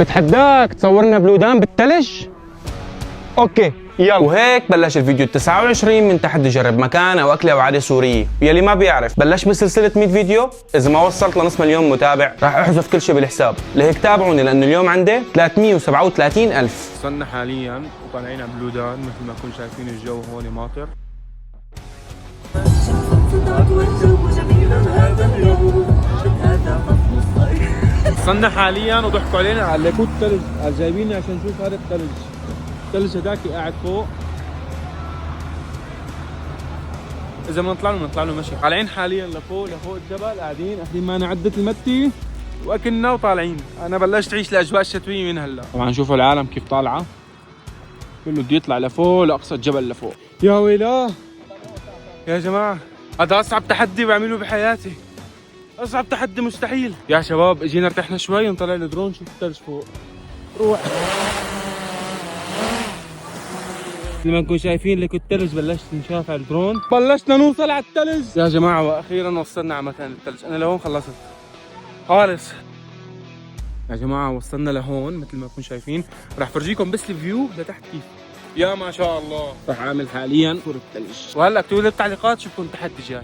بتحداك تصورنا بلودان بالثلج؟ اوكي يلا. وهيك بلش الفيديو 29 من تحدي جرب مكان او اكله او عاده سوريه. يلي ما بيعرف بلش بسلسله 100 فيديو، اذا ما وصلت لنص مليون متابع راح احذف كل شيء بالحساب. لهيك تابعوني لانه اليوم عندي 337,000. وصلنا حاليا وطالعين على بلودان. مثل ما كنتم شايفين الجو هون ماطر. وصلنا حاليا وضحكوا علينا على ليكوت الثلج، قال جايبيني عشان نشوف هذا الثلج. الثلج هذاك قاعد فوق. اذا بنطلع له مشي. طالعين حاليا لفوق الجبل، قاعدين اخذين معنا عده المتي واكلنا وطالعين. انا بلشت اعيش الاجواء الشتويه من هلا. طبعا شوفوا العالم كيف طالعه، كله بده يطلع لفوق لاقصى الجبل لفوق. يا ويلاه يا جماعه، هذا اصعب تحدي بعمله بحياتي، اصعب تحدي مستحيل. يا شباب اجينا ارتحنا شوي نطلع الدرون شوف الثلج فوق. روح. مثل ما انكم شايفين لك الثلج بلشت نشاف على الدرون، بلشنا نوصل على الثلج يا جماعه، واخيرا وصلنا على مكان الثلج. انا لهون خلصت خالص يا جماعه، وصلنا لهون مثل ما انكم شايفين. راح فرجيكم بس الفيو لتحت كيف. يا ما شاء الله. راح اعمل حاليا صورة الثلج، وهلا اكتبوا لي بالتعليقات شو بكون التحدي جاي.